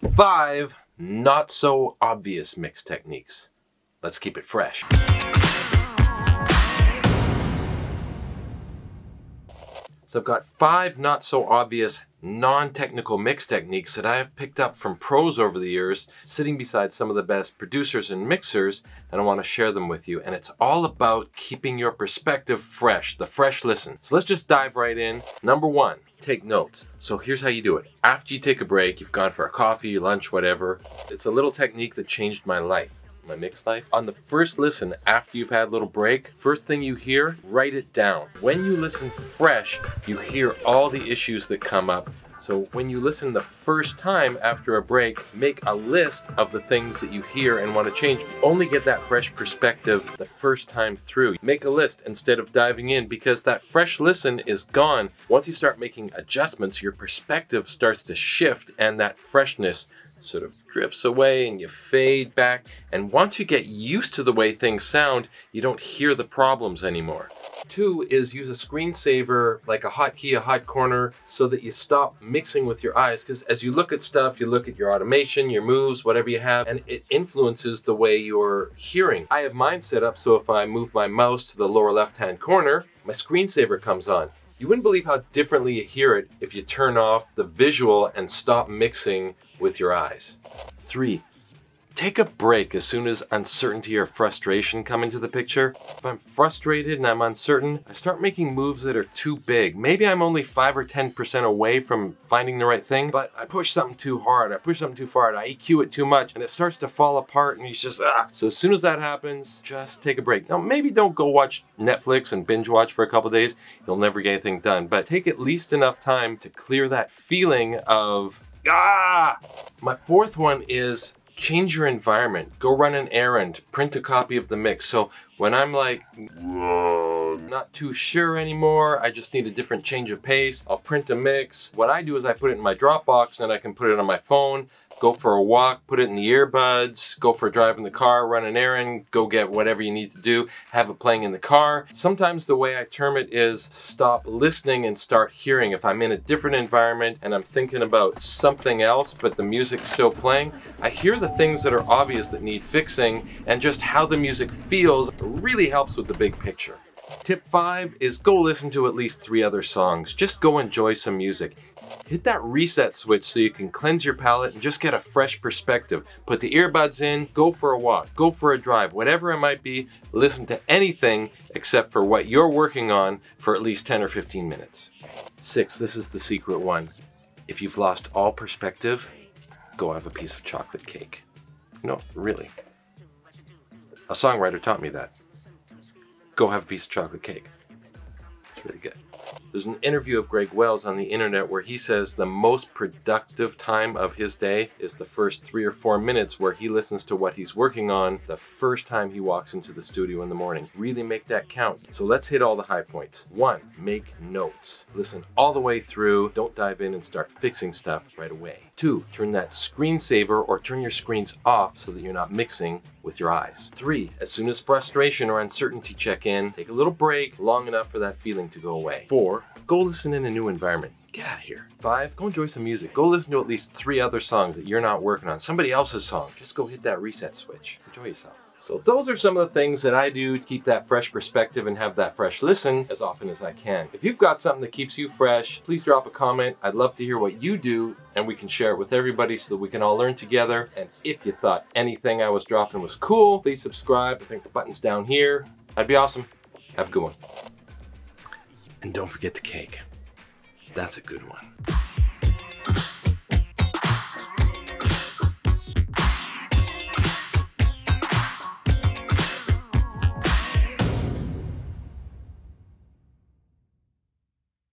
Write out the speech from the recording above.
5 not so obvious mix techniques. Let's keep it fresh. So I've got 5 not so obvious non-technical mix techniques that I have picked up from pros over the years, sitting beside some of the best producers and mixers, and I want to share them with you. And it's all about keeping your perspective fresh, the fresh listen. So let's just dive right in. Number 1, take notes. So here's how you do it. After you take a break, you've gone for a coffee, lunch, whatever. It's a little technique that changed my life. My mix life. On the first listen, after you've had a little break, first thing you hear, write it down. When you listen fresh, you hear all the issues that come up. So when you listen the first time after a break, make a list of the things that you hear and want to change. You only get that fresh perspective the first time through. Make a list instead of diving in, because that fresh listen is gone. Once you start making adjustments, your perspective starts to shift and that freshness sort of drifts away and you fade back. And once you get used to the way things sound, you don't hear the problems anymore. 2 is use a screensaver, like a hotkey, a hot corner, so that you stop mixing with your eyes. Because as you look at stuff, you look at your automation, your moves, whatever you have, and it influences the way you're hearing. I have mine set up so if I move my mouse to the lower left-hand corner, my screensaver comes on. You wouldn't believe how differently you hear it if you turn off the visual and stop mixing with your eyes. 3, take a break as soon as uncertainty or frustration come into the picture. If I'm frustrated and I'm uncertain, I start making moves that are too big. Maybe I'm only 5 or 10% away from finding the right thing, but I push something too hard, I push something too far, I EQ it too much, and it starts to fall apart and it's just, So as soon as that happens, just take a break. Now, maybe don't go watch Netflix and binge watch for a couple days. You'll never get anything done, but take at least enough time to clear that feeling of, My 4th one is change your environment. Go run an errand, print a copy of the mix. So when I'm like, not too sure anymore, I just need a different change of pace, I'll print a mix. What I do is I put it in my Dropbox and I can put it on my phone, go for a walk, put it in the earbuds, go for a drive in the car, run an errand, go get whatever you need to do, have it playing in the car. Sometimes the way I term it is stop listening and start hearing. If I'm in a different environment and I'm thinking about something else, but the music's still playing, I hear the things that are obvious that need fixing, and just how the music feels really helps with the big picture. Tip 5 is go listen to at least 3 other songs. Just go enjoy some music. Hit that reset switch so you can cleanse your palate and just get a fresh perspective. Put the earbuds in, go for a walk, go for a drive, whatever it might be, listen to anything except for what you're working on for at least 10 or 15 minutes. 6, this is the secret one. If you've lost all perspective, go have a piece of chocolate cake. No, really. A songwriter taught me that. Go have a piece of chocolate cake. It's really good. There's an interview of Greg Wells on the internet where he says the most productive time of his day is the first 3 or 4 minutes where he listens to what he's working on the first time he walks into the studio in the morning. Really make that count. So let's hit all the high points. 1, make notes. Listen all the way through. Don't dive in and start fixing stuff right away. 2, turn that screensaver or turn your screens off so that you're not mixing with your eyes. 3, as soon as frustration or uncertainty check in, take a little break long enough for that feeling to go away. 4, go listen in a new environment. Get out of here. 5, go enjoy some music. Go listen to at least 3 other songs that you're not working on. Somebody else's song. Just go hit that reset switch. Enjoy yourself. So those are some of the things that I do to keep that fresh perspective and have that fresh listen as often as I can. If you've got something that keeps you fresh, please drop a comment. I'd love to hear what you do and we can share it with everybody so that we can all learn together. And if you thought anything I was dropping was cool, please subscribe. I think the button's down here. That'd be awesome. Have a good one. And don't forget the cake. That's a good one.